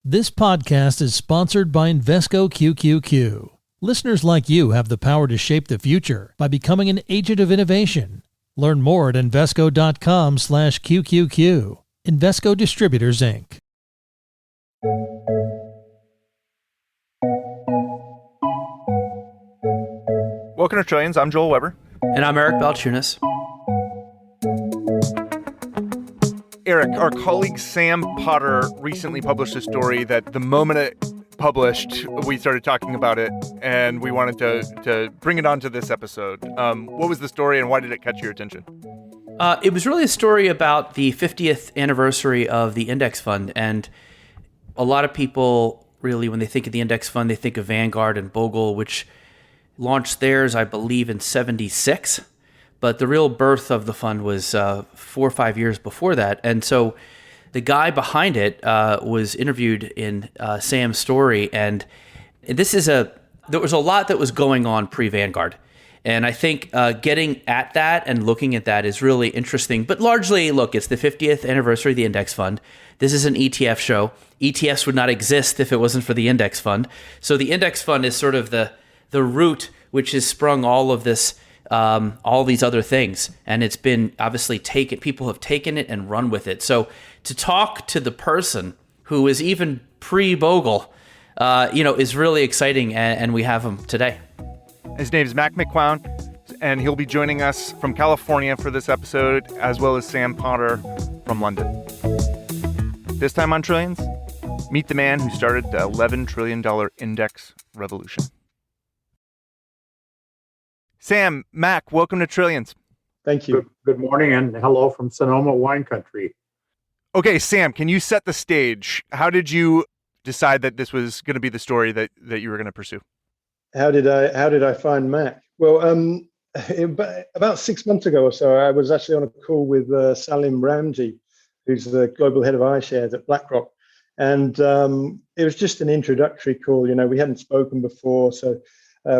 This podcast is sponsored by Invesco QQQ. Listeners like you have the power to shape the future by becoming an agent of innovation. Learn more at Invesco.com/QQQ. Invesco Distributors, Inc. Welcome to Trillions. I'm Joel Weber. And I'm Eric Balchunas. Eric, our colleague Sam Potter recently published a story that the moment it published, we started talking about it, and we wanted to bring it onto this episode. What was the story, and why did it catch your attention? It was really a story about the 50th anniversary of the index fund, and a lot of people really, when they think of the index fund, they think of Vanguard and Bogle, which launched theirs, I believe, in 1976. But the real birth of the fund was 4 or 5 years before that. And so the guy behind it was interviewed in Sam's story. And there was a lot that was going on pre-Vanguard. And I think getting at that and looking at that is really interesting. But largely, look, it's the 50th anniversary of the index fund. This is an ETF show. ETFs would not exist if it wasn't for the index fund. So the index fund is sort of the root which has sprung all of this, all these other things. And it's been obviously people have taken it and run with it. So to talk to the person who is even pre-Bogle, is really exciting. And we have him today. His name is Mac McQuown, and he'll be joining us from California for this episode, as well as Sam Potter from London. This time on Trillions, meet the man who started the $11 trillion index revolution. Sam, Mac, welcome to Trillions. Thank you. Good morning, and hello from Sonoma wine country. Okay, Sam, can you set the stage? How did you decide that this was going to be the story that you were going to pursue? How did I find Mac? Well, about 6 months ago or so, I was actually on a call with Salim Ramji, who's the global head of iShares at BlackRock. And it was just an introductory call. We hadn't spoken before, so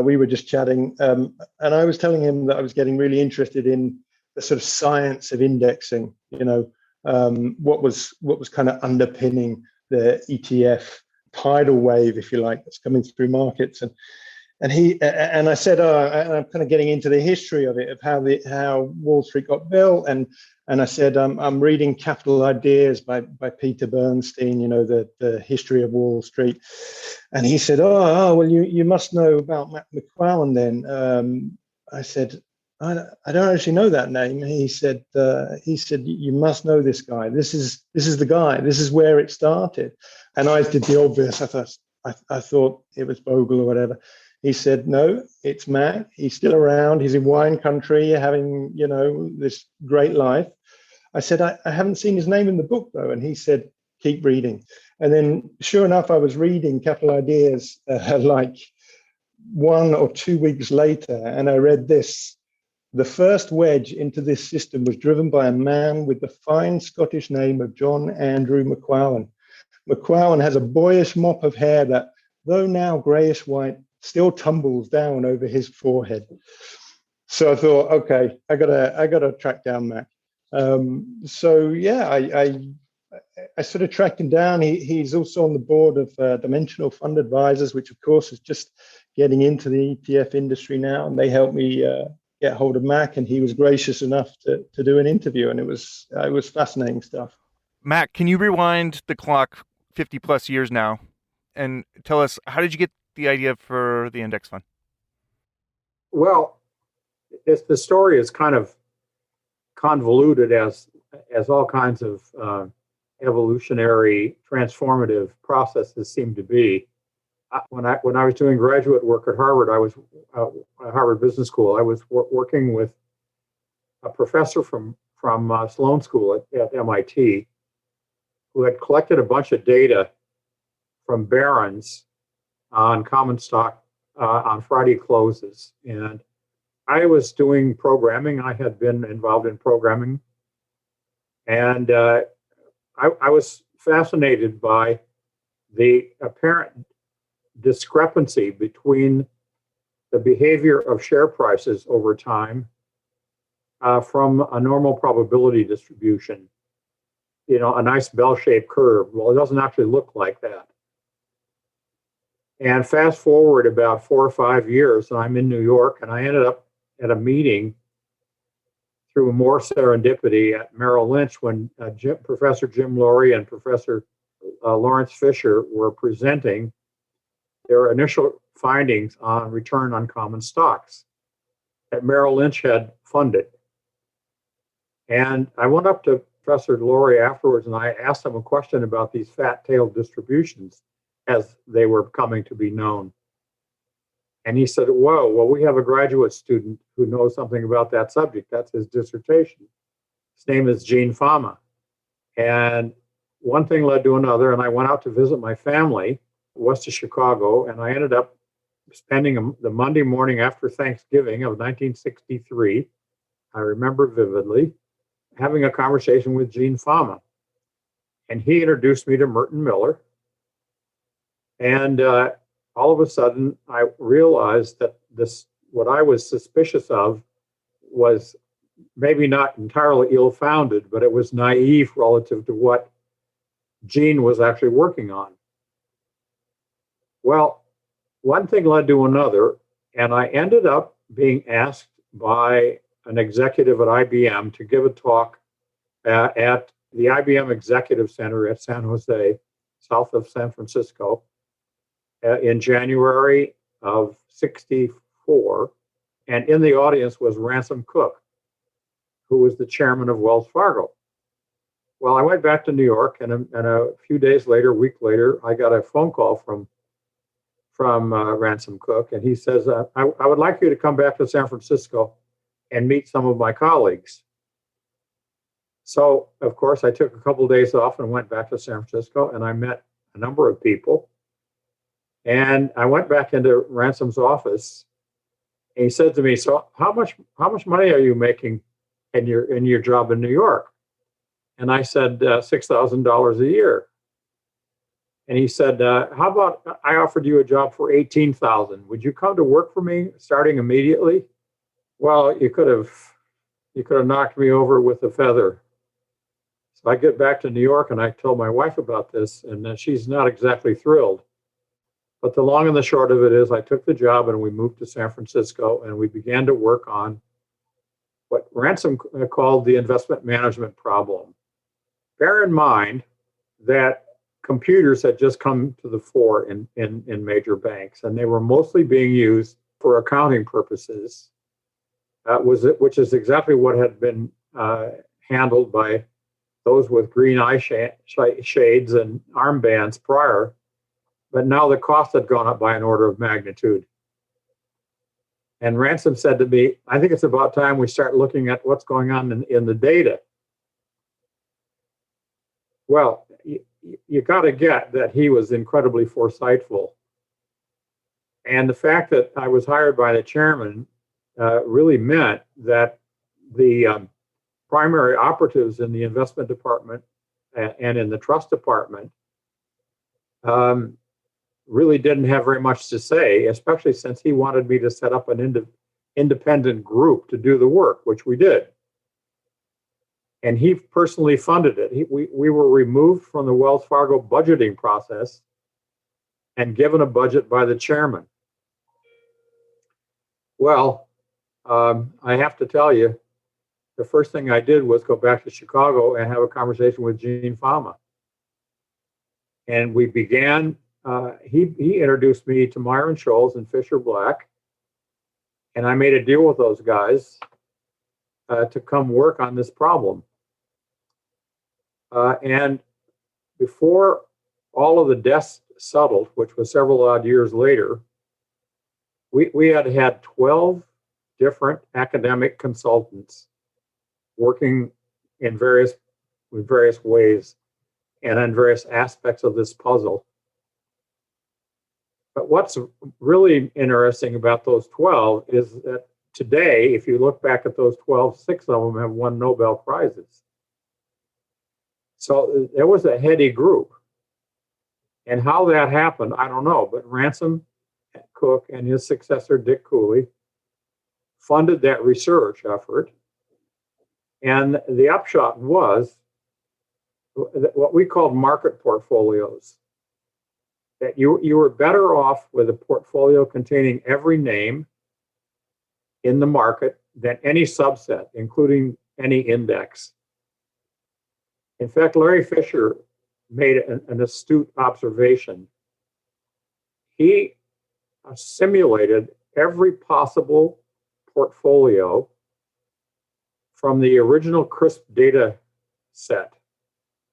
we were just chatting. And I was telling him that I was getting really interested in the sort of science of indexing, what was kind of underpinning the ETF tidal wave, if you like, that's coming through markets. And I said, I'm kind of getting into the history of it, of how Wall Street got built. And I said, I'm reading Capital Ideas by Peter Bernstein, the history of Wall Street. And he said, well, you must know about Mac McQuown then. I said, I don't actually know that name. He said, you must know this guy. This is the guy. This is where it started. And I did the obvious. I thought it was Bogle or whatever. He said, no, it's Mac. He's still around. He's in wine country, having, this great life. I said, I haven't seen his name in the book, though. And he said, keep reading. And then, sure enough, I was reading Capital Ideas like 1 or 2 weeks later, and I read this. The first wedge into this system was driven by a man with the fine Scottish name of John Andrew McQuown. McQuown has a boyish mop of hair that, though now greyish-white, still tumbles down over his forehead. So I thought, okay, I gotta track down Mac. I sort of tracked him down. He's also on the board of Dimensional Fund Advisors, which of course is just getting into the ETF industry now. And they helped me get hold of Mac, and he was gracious enough to do an interview. And it was fascinating stuff. Mac, can you rewind the clock 50 plus years now and tell us, how did you get the idea for the index fund? Well, the story is kind of convoluted as all kinds of evolutionary transformative processes seem to be. When I was doing graduate work at Harvard, I was at Harvard Business School. I was working with a professor from Sloan School at MIT, who had collected a bunch of data from Barron's on common stock on Friday closes. And I was doing programming. I had been involved in programming. And I was fascinated by the apparent discrepancy between the behavior of share prices over time from a normal probability distribution. A nice bell-shaped curve. Well, it doesn't actually look like that. And fast forward about 4 or 5 years, and I'm in New York, and I ended up at a meeting through more serendipity at Merrill Lynch when Professor Jim Lorry and Professor Lawrence Fisher were presenting their initial findings on return on common stocks that Merrill Lynch had funded. And I went up to Professor Lorry afterwards and I asked him a question about these fat-tailed distributions as they were coming to be known. And he said, whoa, well, we have a graduate student who knows something about that subject. That's his dissertation. His name is Gene Fama. And one thing led to another, and I went out to visit my family west of Chicago, and I ended up spending the Monday morning after Thanksgiving of 1963, I remember vividly, having a conversation with Gene Fama. And he introduced me to Merton Miller. And all of a sudden, I realized that what I was suspicious of was maybe not entirely ill-founded, but it was naive relative to what Gene was actually working on. Well, one thing led to another, and I ended up being asked by an executive at IBM to give a talk at the IBM Executive Center at San Jose, south of San Francisco, in January of '64. And in the audience was Ransom Cook, who was the chairman of Wells Fargo. Well, I went back to New York, and a few days later, a week later, I got a phone call from Ransom Cook, and he says, I would like you to come back to San Francisco and meet some of my colleagues. So, of course, I took a couple of days off and went back to San Francisco, and I met a number of people. And I went back into Ransom's office, and he said to me, so how much money are you making in your job in New York? And I said, $6,000 a year. And he said, how about I offered you a job for $18,000? Would you come to work for me starting immediately? Well, you could have knocked me over with a feather. So I get back to New York and I told my wife about this, and she's not exactly thrilled. But the long and the short of it is I took the job and we moved to San Francisco and we began to work on what Ransom called the investment management problem. Bear in mind that computers had just come to the fore in major banks, and they were mostly being used for accounting purposes, which is exactly what had been handled by those with green eye shades and armbands prior. But now the cost had gone up by an order of magnitude. And Ransom said to me, I think it's about time we start looking at what's going on in the data. Well, you got to get that he was incredibly foresightful. And the fact that I was hired by the chairman really meant that the primary operatives in the investment department and in the trust department really didn't have very much to say, especially since he wanted me to set up an independent group to do the work, which we did. And he personally funded it. We were removed from the Wells Fargo budgeting process and given a budget by the chairman. Well, I have to tell you, the first thing I did was go back to Chicago and have a conversation with Gene Fama. And we began, he introduced me to Myron Scholes and Fisher Black, and I made a deal with those guys to come work on this problem. And before all of the dust settled, which was several odd years later, we had 12 different academic consultants working with various ways and on various aspects of this puzzle. But what's really interesting about those 12 is that today, if you look back at those 12, 6 of them have won Nobel Prizes. So there was a heady group. And how that happened, I don't know. But Ransom Cook and his successor, Dick Cooley, funded that research effort. And the upshot was what we called market portfolios. that you were better off with a portfolio containing every name in the market than any subset, including any index. In fact, Larry Fisher made an astute observation. He simulated every possible portfolio from the original CRISP data set,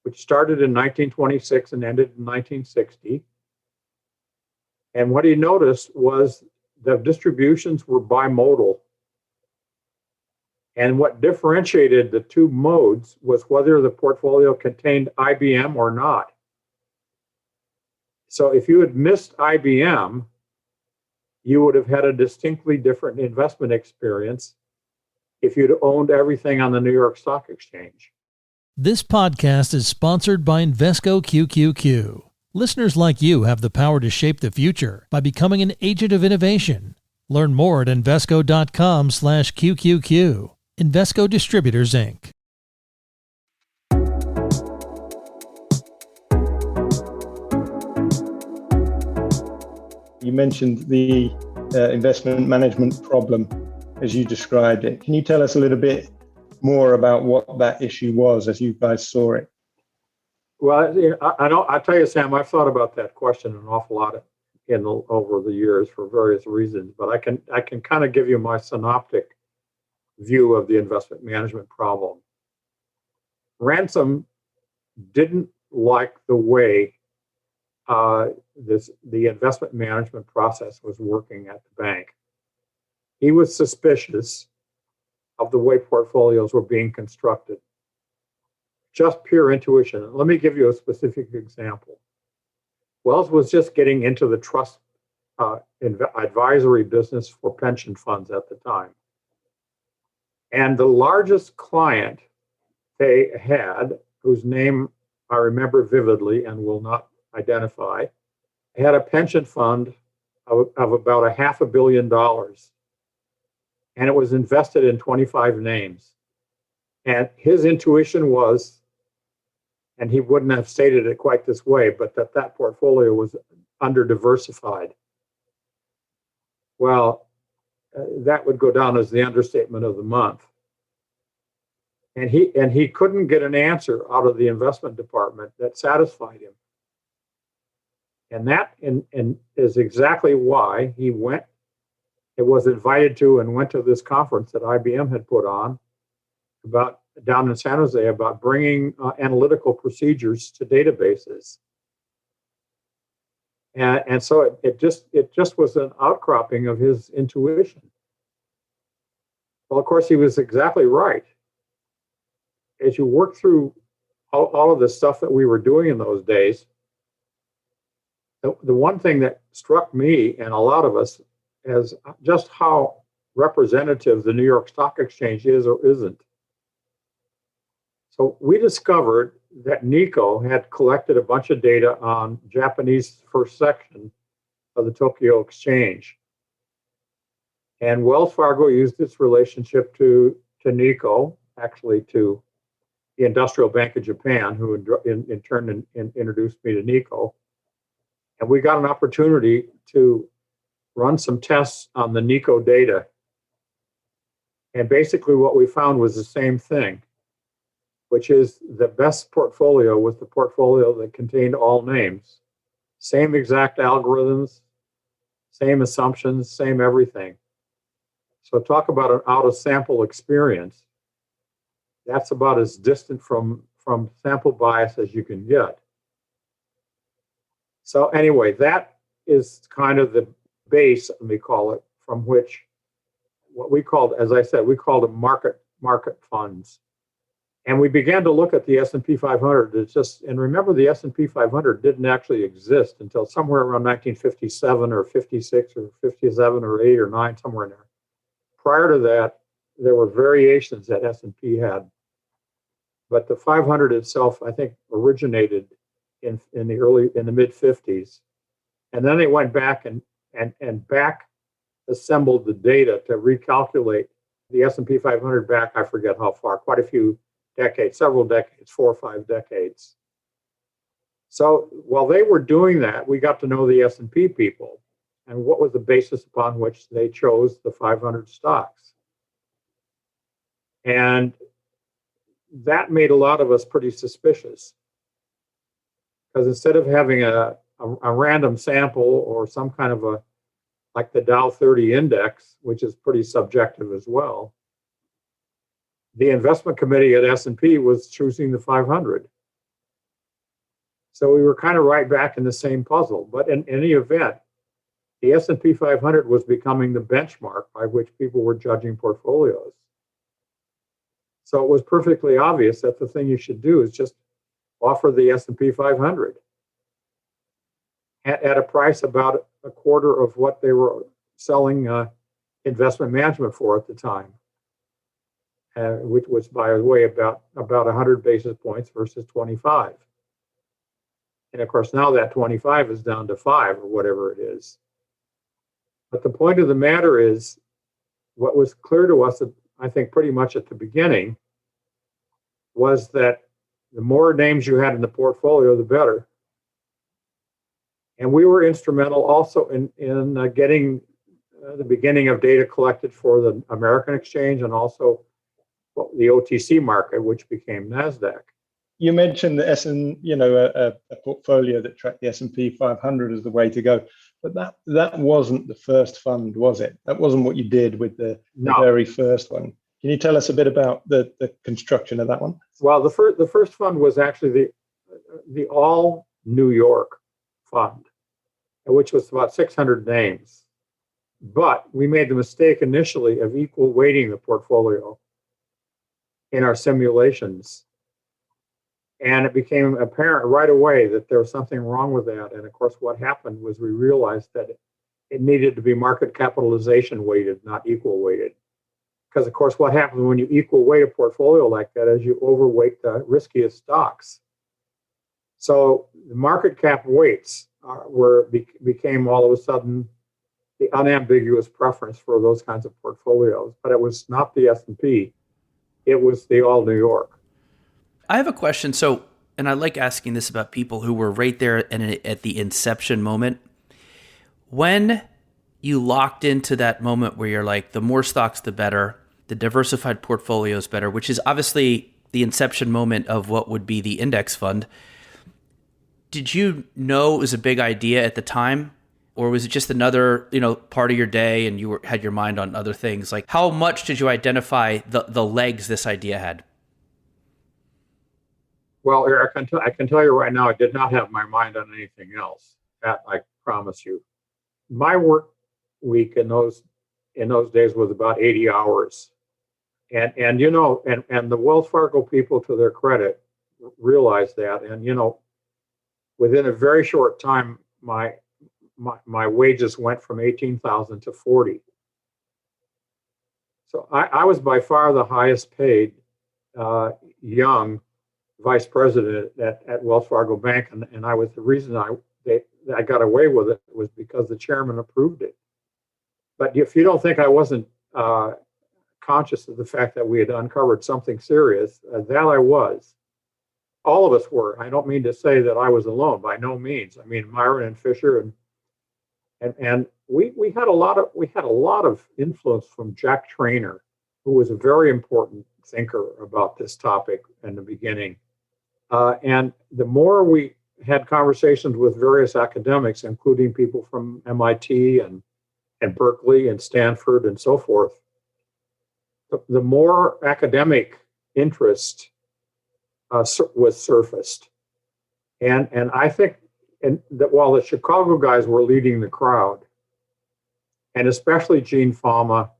which started in 1926 and ended in 1960. And what he noticed was the distributions were bimodal. And what differentiated the two modes was whether the portfolio contained IBM or not. So if you had missed IBM, you would have had a distinctly different investment experience if you'd owned everything on the New York Stock Exchange. This podcast is sponsored by Invesco QQQ. Listeners like you have the power to shape the future by becoming an agent of innovation. Learn more at Invesco.com/QQQ. Invesco Distributors, Inc. You mentioned the investment management problem as you described it. Can you tell us a little bit more about what that issue was as you guys saw it? Well, I tell you, Sam, I've thought about that question an awful lot over the years for various reasons, but I can kind of give you my synoptic view of the investment management problem. Ransom didn't like the way the investment management process was working at the bank. He was suspicious of the way portfolios were being constructed. Just pure intuition. Let me give you a specific example. Wells was just getting into the trust advisory business for pension funds at the time. And the largest client they had, whose name I remember vividly and will not identify, had a pension fund of about $500 million. And it was invested in 25 names. And his intuition was, and he wouldn't have stated it quite this way, but that portfolio was under-diversified. Well, that would go down as the understatement of the month. And he couldn't get an answer out of the investment department that satisfied him. And that is exactly why he was invited to and went to this conference that IBM had put on down in San Jose about bringing analytical procedures to databases. And so it just was an outcropping of his intuition. Well, of course, he was exactly right. As you work through all of the stuff that we were doing in those days, the one thing that struck me and a lot of us is just how representative the New York Stock Exchange is or isn't. So we discovered that Nikko had collected a bunch of data on Japanese first section of the Tokyo Exchange. And Wells Fargo used its relationship to Nikko, actually to the Industrial Bank of Japan, who in turn introduced me to Nikko. And we got an opportunity to run some tests on the Nikko data. And basically what we found was the same thing, which is the best portfolio was the portfolio that contained all names. Same exact algorithms, same assumptions, same everything. So talk about an out-of-sample experience. That's about as distant from sample bias as you can get. So anyway, that is kind of the base, let me call it, from which what we called, as I said, we called them market funds. And we began to look at the S&P 500. And remember, the S&P 500 didn't actually exist until somewhere around 1957 or 56 or 57 or 8 or 9, somewhere in there. Prior to that, there were variations that S&P had. But the 500 itself, I think, originated in the mid 50s. And then they went back and back assembled the data to recalculate the S&P 500 back, I forget how far, quite a few decades, several decades, 4 or 5 decades. So while they were doing that, we got to know the S&P people and what was the basis upon which they chose the 500 stocks. And that made a lot of us pretty suspicious, because instead of having a random sample or some kind of a, like the Dow 30 index, which is pretty subjective as well, the investment committee at S&P was choosing the 500. So we were kind of right back in the same puzzle. But in any event, the S&P 500 was becoming the benchmark by which people were judging portfolios. So it was perfectly obvious that the thing you should do is just offer the S&P 500 at a price about a quarter of what they were selling investment management for at the time, which was, by the way, about 100 basis points versus 25. And of course, now that 25 is down to 5 or whatever it is. But the point of the matter is, what was clear to us, I think pretty much at the beginning, was that the more names you had in the portfolio, the better. And we were instrumental also in getting the beginning of data collected for the American exchange and also the OTC market, which became NASDAQ. You mentioned the a portfolio that tracked the S&P 500 as the way to go, but that wasn't the first fund, was it? That wasn't what you did with the very first one. Can you tell us a bit about the construction of that one? Well, the first fund was actually the All New York Fund, which was about 600 names. But we made the mistake initially of equal weighting the portfolio in our simulations. And it became apparent right away that there was something wrong with that. And of course, what happened was we realized that it needed to be market capitalization weighted, not equal weighted. Because of course, what happens when you equal weight a portfolio like that is you overweight the riskiest stocks. So the market cap weights became all of a sudden the unambiguous preference for those kinds of portfolios. But it was not the S&P, it was the All New York. I have a question. So, and I like asking this about people who were right there at the inception moment. When you locked into that moment where you're like, the more stocks, the better, the diversified portfolio is better, which is obviously the inception moment of what would be the index fund. Did you know it was a big idea at the time? Or was it just another, part of your day and you had your mind on other things? Like, how much did you identify the legs this idea had? Well, Eric, I can tell you right now, I did not have my mind on anything else. That I promise you. My work week in those days was about 80 hours, and the Wells Fargo people, to their credit, realized that, and within a very short time, my wages went from 18,000 to 40. So I was by far the highest paid young vice president at Wells Fargo Bank, and I was the reason I got away with it was because the chairman approved it. But if you don't think I wasn't conscious of the fact that we had uncovered something serious, that I was. All of us were. I don't mean to say that I was alone, by no means. I mean, Myron and Fisher and we had a lot of influence from Jack Traynor, who was a very important thinker about this topic in the beginning. And the more we had conversations with various academics, including people from MIT and Berkeley and Stanford and so forth, the more academic interest was surfaced. And I think that while the Chicago guys were leading the crowd, and especially Gene Fama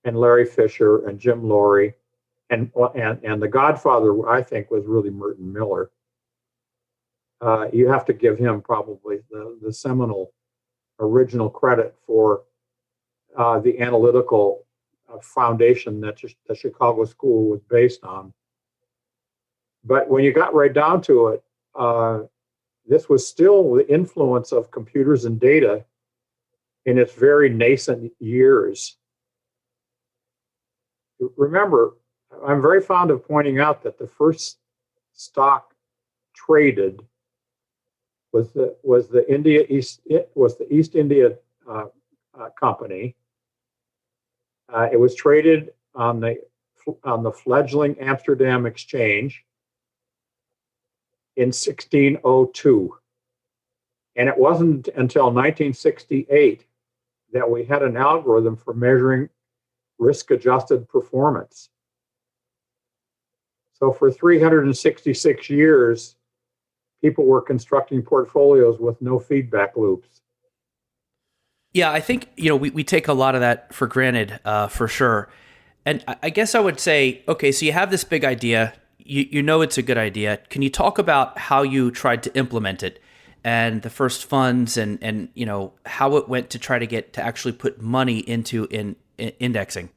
and Larry Fisher and Jim Lorry, and the godfather, I think, was really Merton Miller. You have to give him probably the seminal original credit for the analytical foundation that the Chicago School was based on. But when you got right down to it, this was still the influence of computers and data in its very nascent years. Remember, I'm very fond of pointing out that the first stock traded was the East India Company. It was traded on the fledgling Amsterdam Exchange in 1602. And it wasn't until 1968 that we had an algorithm for measuring risk-adjusted performance. So for 366 years, people were constructing portfolios with no feedback loops. Yeah, I think, we take a lot of that for granted, for sure. And I guess I would say, okay, so you have this big idea, you know it's a good idea. Can you talk about how you tried to implement it and the first funds and how it went to try to get to actually put money into indexing?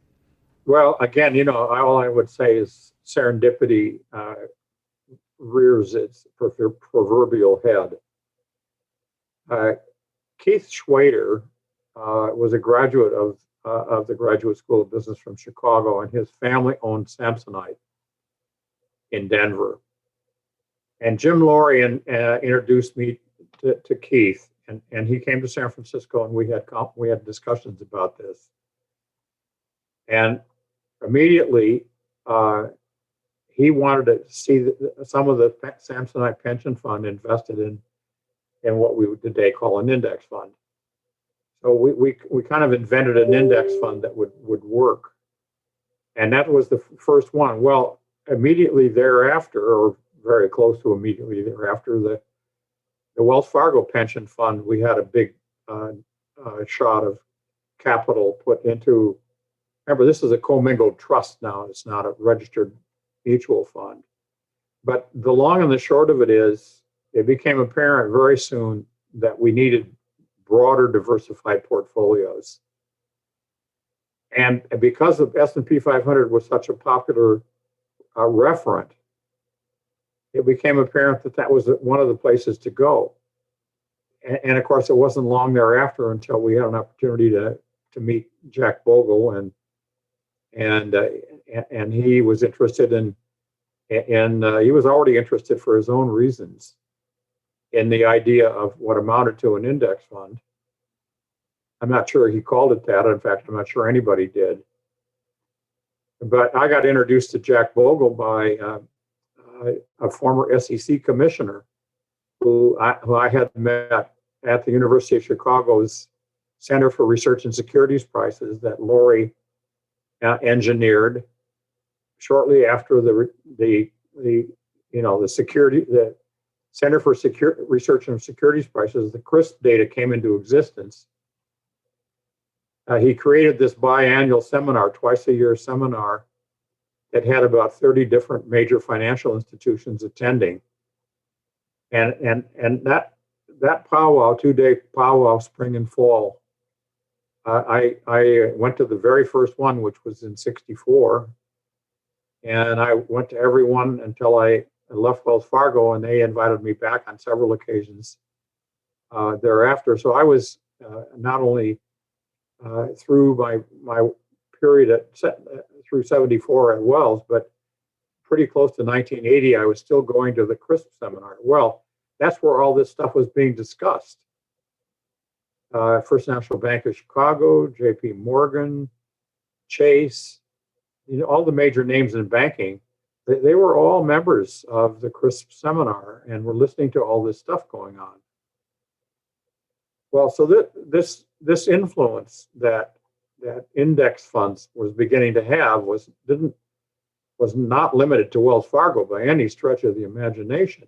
Well, again, all I would say is serendipity rears its proverbial head. Keith Schwader was a graduate of the Graduate School of Business from Chicago, and his family owned Samsonite in Denver. And Jim Laurie introduced me to Keith, and he came to San Francisco, and we had discussions about this. And immediately, he wanted to see some of the Samsonite pension fund invested in what we would today call an index fund. So we kind of invented an index fund that would work. And that was the first one. Well, immediately thereafter, or very close to immediately thereafter, the Wells Fargo pension fund, we had a big shot of capital put into. Remember, this is a commingled trust now. It's not a registered mutual fund. But the long and the short of it is, it became apparent very soon that we needed broader diversified portfolios. And because the S&P 500 was such a popular referent, it became apparent that was one of the places to go. And of course, it wasn't long thereafter until we had an opportunity to meet Jack Bogle, and he was interested in he was already interested for his own reasons in the idea of what amounted to an index fund. I'm not sure he called it that. In fact, I'm not sure anybody did. But I got introduced to Jack Bogle by a former SEC commissioner who I had met at the University of Chicago's Center for Research and Securities Prices that Laurie engineered shortly after the Center for Research and Securities Prices, the CRSP data came into existence. He created this biannual seminar, twice a year seminar, that had about 30 different major financial institutions attending. And that powwow, 2-day powwow, spring and fall, I went to the very first one, which was in '64, and I went to every one until I left Wells Fargo, and they invited me back on several occasions thereafter. So I was not only through my period through '74 at Wells, but pretty close to 1980, I was still going to the CRSP seminar. Well, that's where all this stuff was being discussed. First National Bank of Chicago, J.P. Morgan, Chase, all the major names in banking, they were all members of the CRSP seminar and were listening to all this stuff going on. Well, so this influence that index funds was beginning to have was not limited to Wells Fargo by any stretch of the imagination.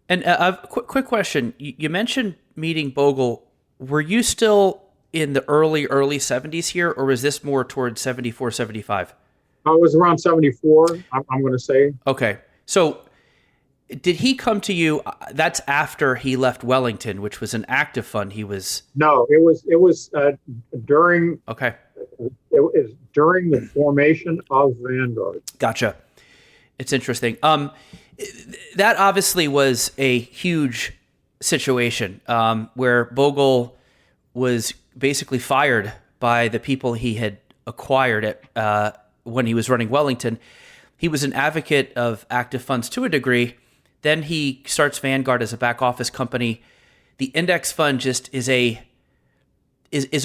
And quick question. You mentioned meeting Bogle. Were you still in the early 70s here, or was this more towards 74, 75? I was around 74, I'm going to say. Okay. So did he come to you? That's after he left Wellington, which was an active fund. No, it was during. Okay. It was during the formation of Vanguard. Gotcha. It's interesting. That obviously was a huge situation where Bogle was basically fired by the people he had acquired when he was running Wellington. He was an advocate of active funds to a degree. Then he starts Vanguard as a back office company. The index fund just is a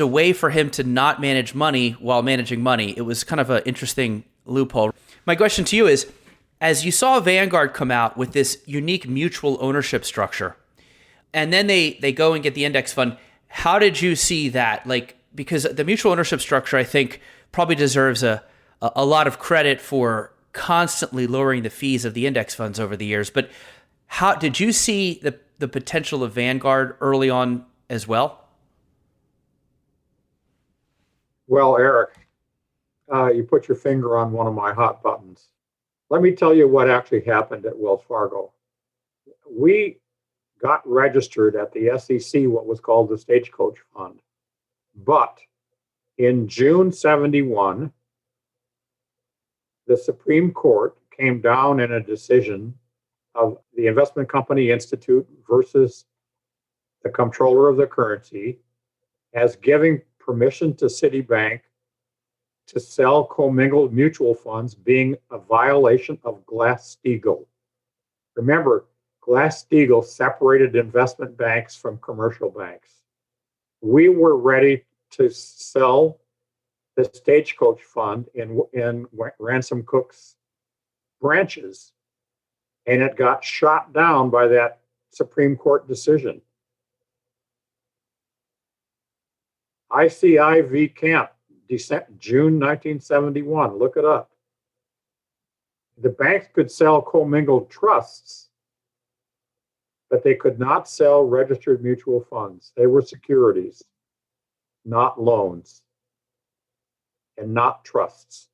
way for him to not manage money while managing money. It was kind of an interesting loophole. My question to you is, as you saw Vanguard come out with this unique mutual ownership structure, and then they go and get the index fund, how did you see that? Like, because the mutual ownership structure, I think, probably deserves a lot of credit for constantly lowering the fees of the index funds over the years. But how did you see the potential of Vanguard early on as well? Well, Eric, you put your finger on one of my hot buttons. Let me tell you what actually happened at Wells Fargo. We got registered at the SEC, what was called the Stagecoach Fund. But in June 71, the Supreme Court came down in a decision of the Investment Company Institute versus the Comptroller of the Currency as giving permission to Citibank to sell commingled mutual funds being a violation of Glass-Steagall. Remember, Glass-Steagall separated investment banks from commercial banks. We were ready to sell the Stagecoach Fund in Ransom Cook's branches, and it got shot down by that Supreme Court decision. ICI v. Camp, June 1971, look it up. The banks could sell commingled trusts, but they could not sell registered mutual funds. They were securities, not loans, and not trusts.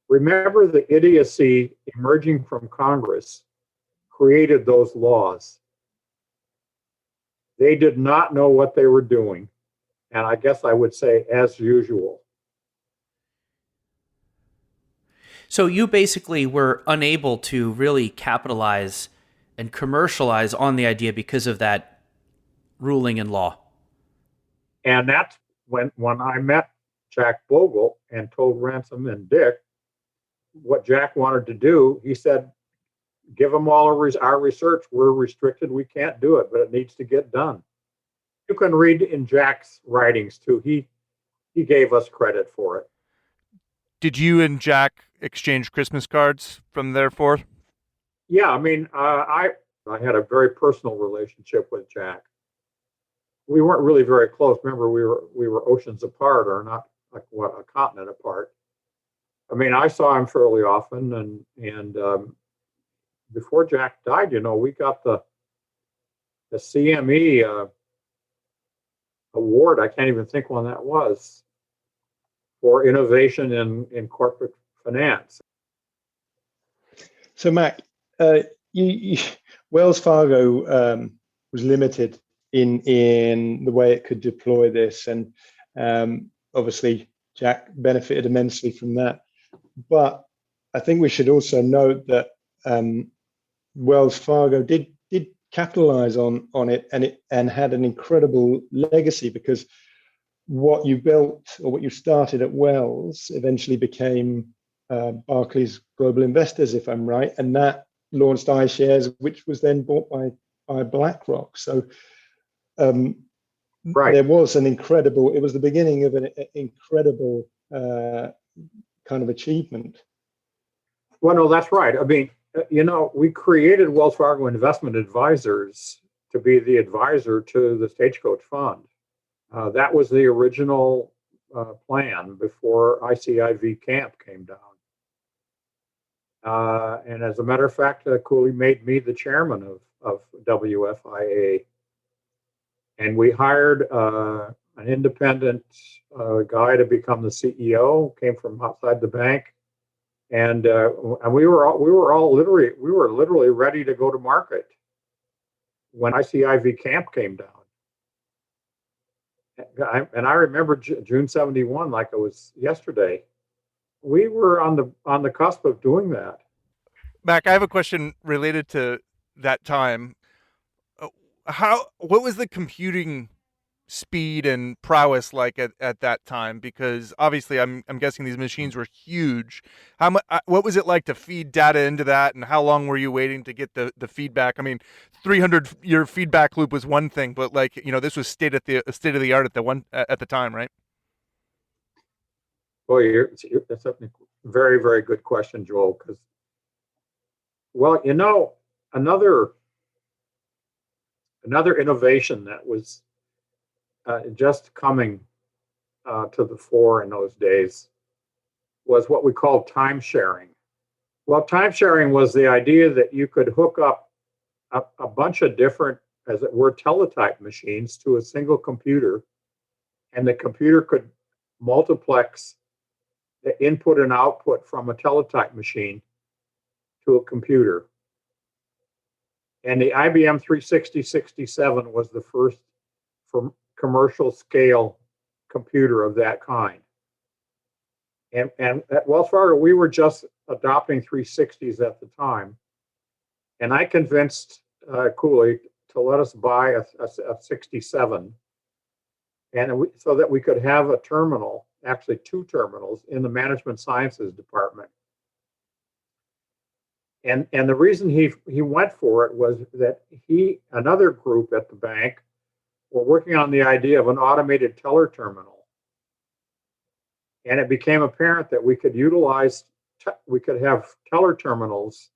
Remember, the idiocy emerging from Congress created those laws. They did not know what they were doing. And I guess I would say, as usual. So you basically were unable to really capitalize and commercialize on the idea because of that ruling in law. And that's when I met Jack Bogle and told Ransom and Dick what Jack wanted to do. He said, give them all our research. We're restricted. We can't do it, but it needs to get done. You can read in Jack's writings too. He gave us credit for it. Did you and Jack exchange Christmas cards from there forth? Yeah, I mean, I had a very personal relationship with Jack. We weren't really very close. Remember, we were oceans apart, or not like a continent apart. I mean, I saw him fairly often, and before Jack died, we got the CME award. I can't even think when that was, for innovation in corporate finance. So, Mac, Wells Fargo was limited in the way it could deploy this, and obviously Jack benefited immensely from that. But I think we should also note that Wells Fargo did capitalize on it and had an incredible legacy, because what you built or what you started at Wells eventually became Barclays Global Investors, if I'm right, and that launched iShares, which was then bought by BlackRock. So right. There was an incredible, it was the beginning of an incredible kind of achievement. Well, no, that's right. I mean, we created Wells Fargo Investment Advisors to be the advisor to the Stagecoach Fund. That was the original plan before ICI v. Camp came down. And as a matter of fact, Cooley made me the chairman of WFIA. And we hired an independent guy to become the CEO, came from outside the bank. And we were literally ready to go to market when ICI v. Camp came down. And I remember June 71 like it was yesterday. We were on the cusp of doing that. Mac, I have a question related to that time. What was the computing speed and prowess like at that time? Because obviously I'm guessing these machines were huge. How much? What was it like to feed data into that, and how long were you waiting to get the feedback? I mean, 300-year feedback loop was one thing, but like, this was state of the art at the time, right? Boy, that's a very, very good question, Joel. Because, well, another innovation that was just coming to the fore in those days was what we called time sharing. Well, time sharing was the idea that you could hook up a bunch of different, as it were, teletype machines to a single computer, and the computer could multiplex the input and output from a teletype machine to a computer. And the IBM 36067 was the first for commercial scale computer of that kind. And at Wells Fargo, we were just adopting 360s at the time. And I convinced Cooley to let us buy a 67, so that we could have a terminal, actually two terminals, in the management sciences department. And the reason he went for it was that another group at the bank were working on the idea of an automated teller terminal. And it became apparent that we could have teller terminals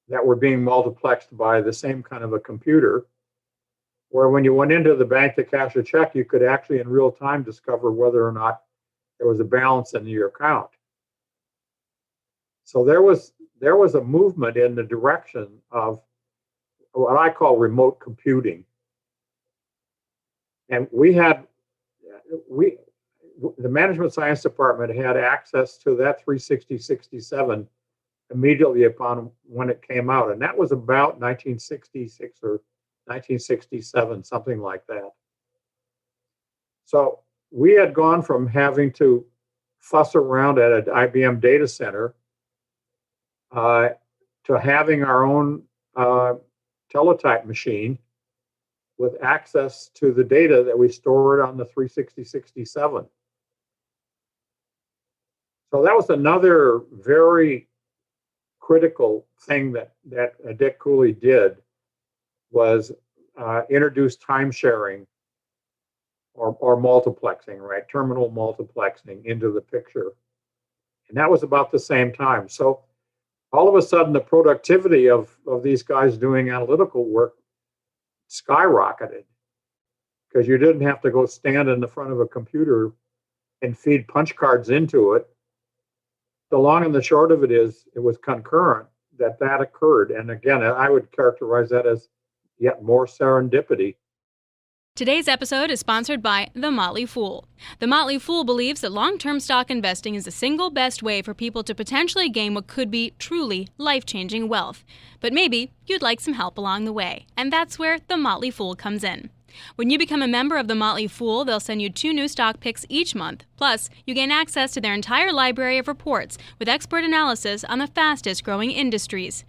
that were being multiplexed by the same kind of a computer, where when you went into the bank to cash a check, you could actually in real time discover whether or not there was a balance in your account. So there was a movement in the direction of what I call remote computing. And the management science department had access to that 36067 immediately upon when it came out. And that was about 1966 or 1967, something like that. So we had gone from having to fuss around at an IBM data center to having our own teletype machine with access to the data that we stored on the 36067. So that was another very critical thing that Dick Cooley did, was introduce time sharing or multiplexing, right? Terminal multiplexing into the picture. And that was about the same time. So all of a sudden, the productivity of these guys doing analytical work skyrocketed, because you didn't have to go stand in the front of a computer and feed punch cards into it. The long and the short of it is, it was concurrent that occurred. And again, I would characterize that as yet more serendipity. Today's episode is sponsored by The Motley Fool. The Motley Fool believes that long-term stock investing is the single best way for people to potentially gain what could be truly life-changing wealth. But maybe you'd like some help along the way, and that's where The Motley Fool comes in. When you become a member of The Motley Fool, they'll send you 2 new stock picks each month. Plus, you gain access to their entire library of reports with expert analysis on the fastest-growing industries.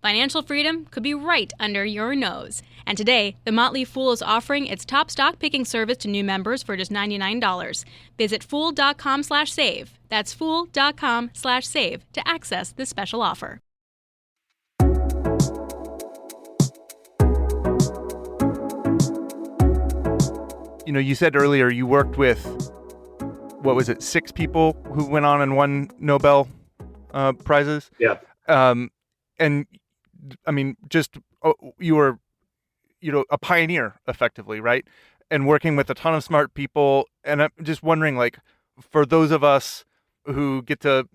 Financial freedom could be right under your nose. And today, The Motley Fool is offering its top stock picking service to new members for just $99. Visit fool.com/save. That's fool.com/save to access this special offer. You said earlier you worked with, what was it, 6 people who went on and won Nobel prizes? Yeah. And I mean, you were, a pioneer effectively, right? And working with a ton of smart people. And I'm just wondering, like, for those of us who get to,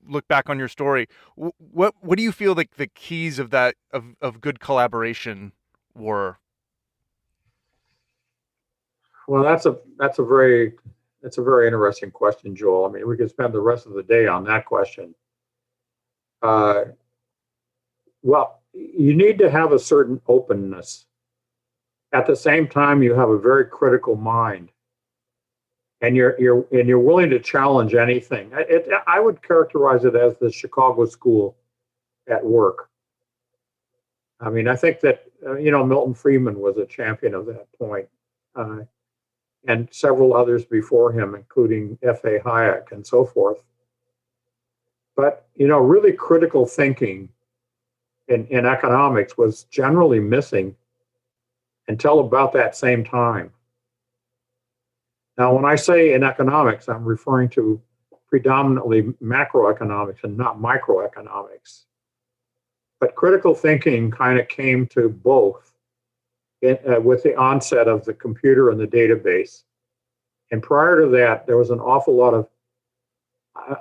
look back on your story, what do you feel like the keys of that, of good collaboration were? Well, that's a very interesting question, Joel. I mean, we could spend the rest of the day on that question. Well, you need to have a certain openness. At the same time, you have a very critical mind, and you're willing to challenge anything. I would characterize it as the Chicago school at work. I mean, I think that Milton Friedman was a champion of that point. and several others before him, including F.A. Hayek and so forth. But, really critical thinking in economics was generally missing until about that same time. Now, when I say in economics, I'm referring to predominantly macroeconomics and not microeconomics. But critical thinking kind of came to both with the onset of the computer and the database. And prior to that, there was an awful lot of,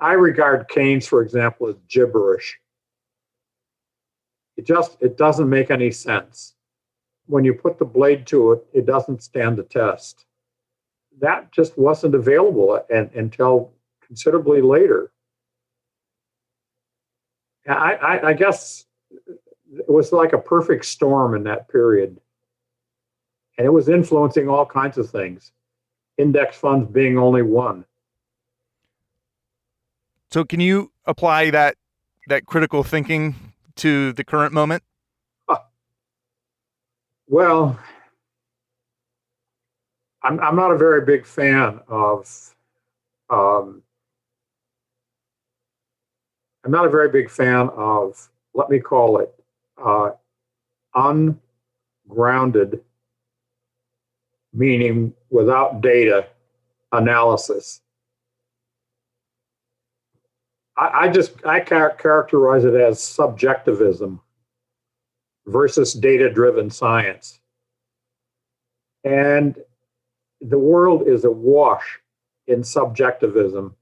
I regard Keynes, for example, as gibberish. It doesn't make any sense. When you put the blade to it, it doesn't stand the test. That just wasn't available until considerably later. I guess it was like a perfect storm in that period. And it was influencing all kinds of things, index funds being only one. So can you apply that critical thinking to the current moment? Well, I'm not a very big fan of let me call it ungrounded, meaning without data analysis. I characterize it as subjectivism versus data-driven science. And the world is awash in subjectivism.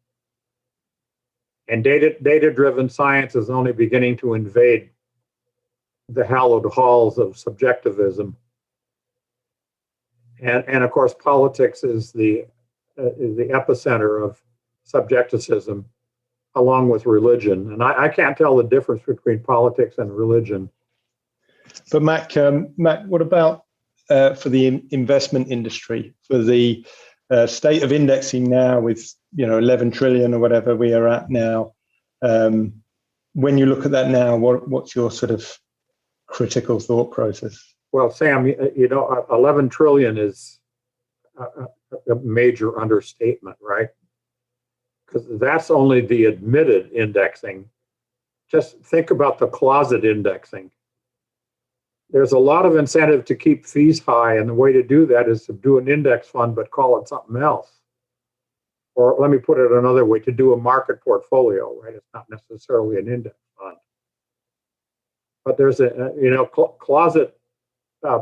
And data-driven science is only beginning to invade the hallowed halls of subjectivism. And of course, politics is the epicenter of subjectivism, along with religion. And I can't tell the difference between politics and religion. But Mac, what about for the investment industry, for the state of indexing now with 11 trillion or whatever we are at now? When you look at that now, what's your sort of critical thought process? Well, Sam, 11 trillion is a major understatement, right? Because that's only the admitted indexing. Just think about the closet indexing. There's a lot of incentive to keep fees high, and the way to do that is to do an index fund, but call it something else. Or let me put it another way, to do a market portfolio, right? It's not necessarily an index fund. But there's closet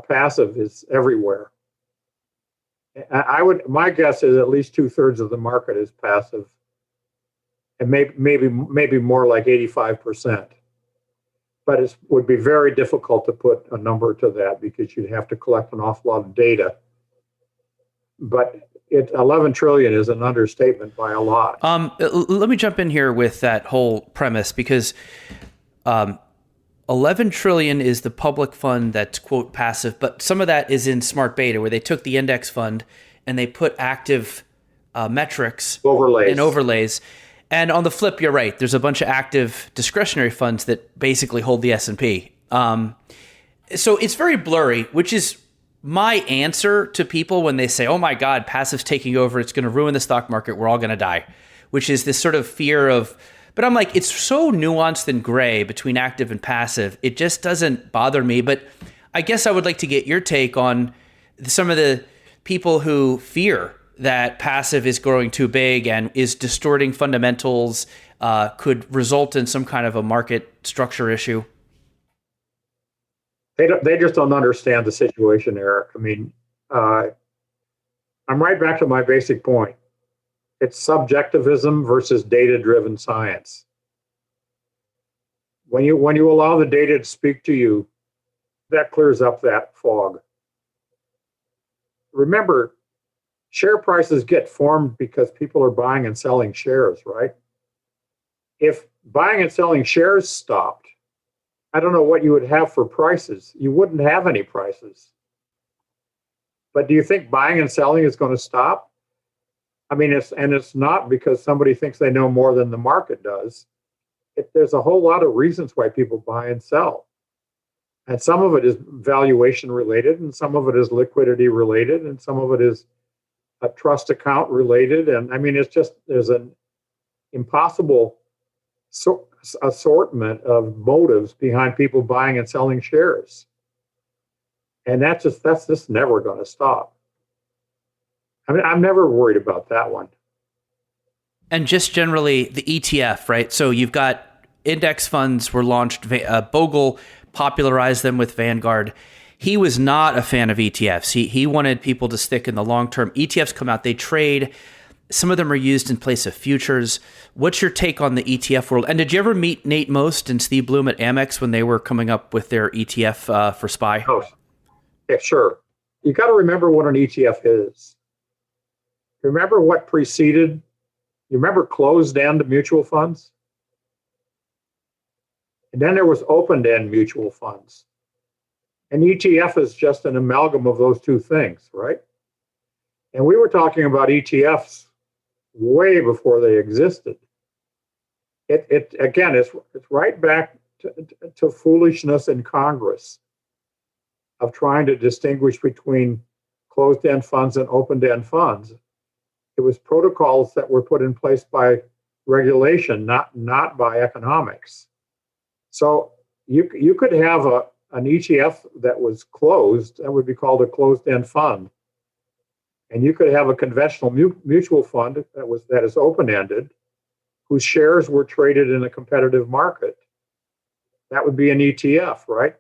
passive is everywhere. My guess is at least 2/3 of the market is passive, and maybe more like 85%. But it would be very difficult to put a number to that because you'd have to collect an awful lot of data. But 11 trillion is an understatement by a lot. Let me jump in here with that whole premise, because 11 trillion is the public fund that's, quote, passive, but some of that is in smart beta, where they took the index fund and they put active metrics and overlays. And on the flip, you're right. There's a bunch of active discretionary funds that basically hold the S&P. So it's very blurry, which is my answer to people when they say, oh my God, passive's taking over. It's going to ruin the stock market. We're all going to die, which is this sort of fear of, but I'm like, it's so nuanced and gray between active and passive. It just doesn't bother me. But I guess I would like to get your take on some of the people who fear that passive is growing too big and is distorting fundamentals, could result in some kind of a market structure issue. They just don't understand the situation, Eric. I mean, I'm right back to my basic point. It's subjectivism versus data-driven science. When you allow the data to speak to you, that clears up that fog. Remember, share prices get formed because people are buying and selling shares, right? If buying and selling shares stopped, I don't know what you would have for prices. You wouldn't have any prices. But do you think buying and selling is going to stop? I mean, it's not because somebody thinks they know more than the market does. There's a whole lot of reasons why people buy and sell. And some of it is valuation related, and some of it is liquidity related, and some of it is a trust account related. And I mean, it's just, there's an impossible assortment of motives behind people buying and selling shares. And that's just never going to stop. I mean, I'm never worried about that one. And just generally the ETF, right? So you've got index funds were launched. Bogle popularized them with Vanguard. He was not a fan of ETFs. He wanted people to stick in the long term. ETFs come out, they trade. Some of them are used in place of futures. What's your take on the ETF world? And did you ever meet Nate Most and Steve Bloom at Amex when they were coming up with their ETF for SPY? Oh, yeah, sure. You got to remember what an ETF is. Remember what preceded? You remember closed-end mutual funds? And then there was open-end mutual funds. An ETF is just an amalgam of those two things, right? And we were talking about ETFs way before they existed. It's right back to foolishness in Congress of trying to distinguish between closed-end funds and open-end funds. It was protocols that were put in place by regulation, not by economics. So you could have an ETF that was closed, that would be called a closed-end fund. And you could have a conventional mutual fund that is open-ended, whose shares were traded in a competitive market. That would be an ETF, right?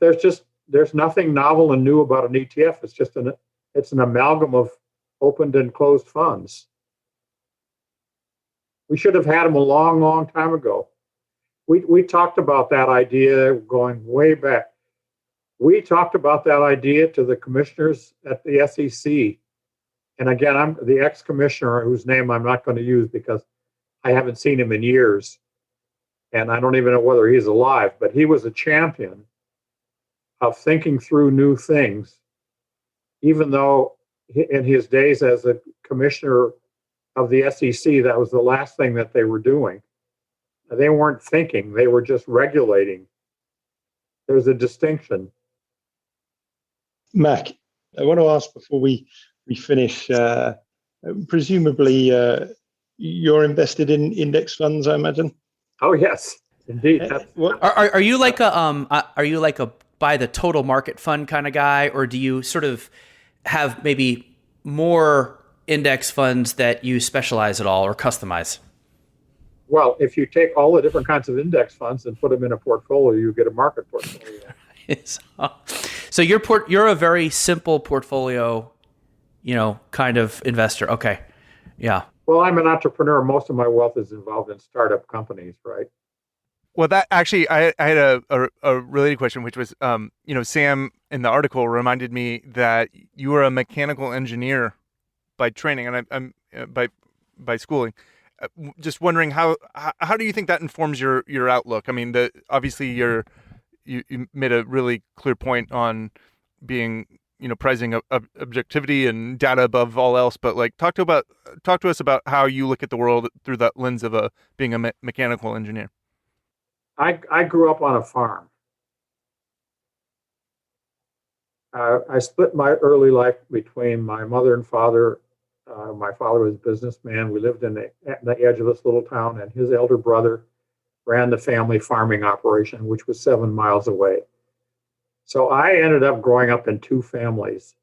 There's nothing novel and new about an ETF. It's an amalgam of opened and closed funds. We should have had them a long, long time ago. We talked about that idea going way back. We talked about that idea to the commissioners at the SEC. And again, I'm the ex-commissioner whose name I'm not going to use because I haven't seen him in years. And I don't even know whether he's alive, but he was a champion of thinking through new things, even though in his days as a commissioner of the SEC, that was the last thing that they were doing. They weren't thinking, they were just regulating. There's a distinction. Mac, I want to ask before we finish, presumably you're invested in index funds, I imagine? Oh, yes, indeed. Are you like a buy the total market fund kind of guy, or do you sort of have maybe more index funds that you specialize at all or customize? Well, if you take all the different kinds of index funds and put them in a portfolio, you get a market portfolio. So you're a very simple portfolio, kind of investor. Okay. Yeah. Well, I'm an entrepreneur. Most of my wealth is involved in startup companies, right? Well, that actually, I had a related question, which was, Sam in the article reminded me that you were a mechanical engineer by training, and I'm by schooling. Just wondering how do you think that informs your outlook? I mean, obviously you made a really clear point on being prizing objectivity and data above all else, but like talk to us about how you look at the world through that lens of being a mechanical engineer. I grew up on a farm. I split my early life between my mother and father. My father was a businessman. We lived at the edge of this little town, and his elder brother ran the family farming operation, which was 7 miles away. So I ended up growing up in two families.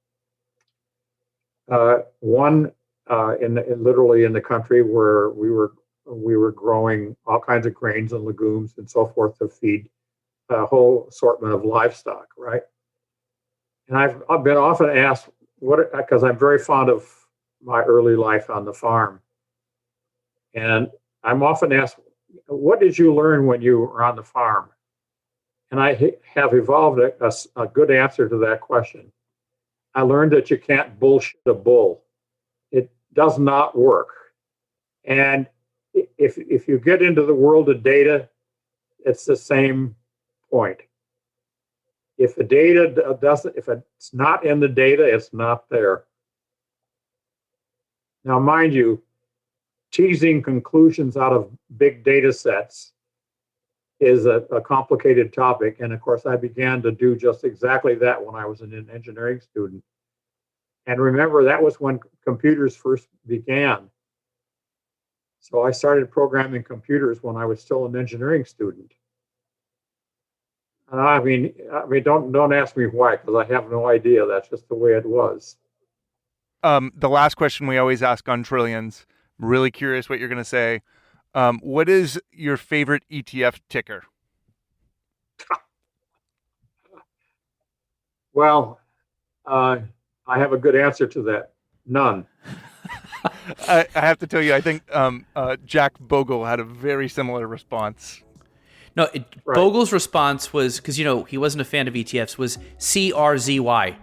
One literally in the country where we were growing all kinds of grains and legumes and so forth to feed a whole assortment of livestock, right? And I've been often asked because I'm very fond of my early life on the farm. And I'm often asked, what did you learn when you were on the farm? And I have evolved a good answer to that question. I learned that you can't bullshit a bull. It does not work. And if you get into the world of data, it's the same point. If the data if it's not in the data, it's not there. Now, mind you, teasing conclusions out of big data sets is a complicated topic. And of course, I began to do just exactly that when I was an engineering student. And remember, that was when computers first began. So I started programming computers when I was still an engineering student. I mean, don't ask me why, because I have no idea. That's just the way it was. The last question we always ask on Trillions. I'm really curious what you're going to say. What is your favorite ETF ticker? Well, I have a good answer to that. None. I have to tell you, I think Jack Bogle had a very similar response. No, Right. Bogle's response was, because, he wasn't a fan of ETFs, was CRZY,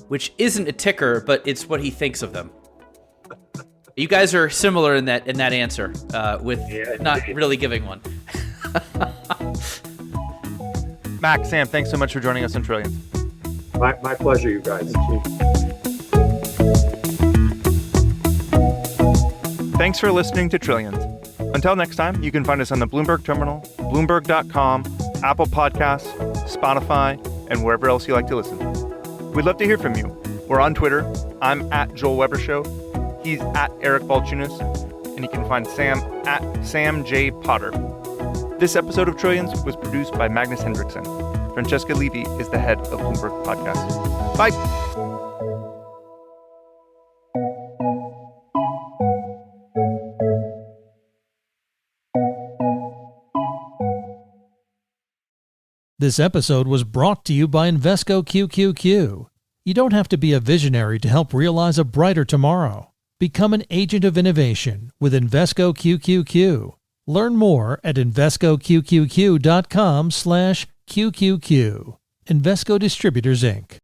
which isn't a ticker, but it's what he thinks of them. You guys are similar in that answer, with not really giving one. Mac, Sam, thanks so much for joining us on Trillions. My pleasure, you guys. Thanks for listening to Trillions. Until next time, you can find us on the Bloomberg Terminal, Bloomberg.com, Apple Podcasts, Spotify, and wherever else you like to listen. We'd love to hear from you. We're on Twitter. I'm at Joel Weber Show. He's at Eric Balchunas. And you can find Sam at Sam J. Potter. This episode of Trillions was produced by Magnus Hendrickson. Francesca Levy is the head of Bloomberg Podcast. Bye. This episode was brought to you by Invesco QQQ. You don't have to be a visionary to help realize a brighter tomorrow. Become an agent of innovation with Invesco QQQ. Learn more at invescoqqq.com/QQQ. Invesco Distributors, Inc.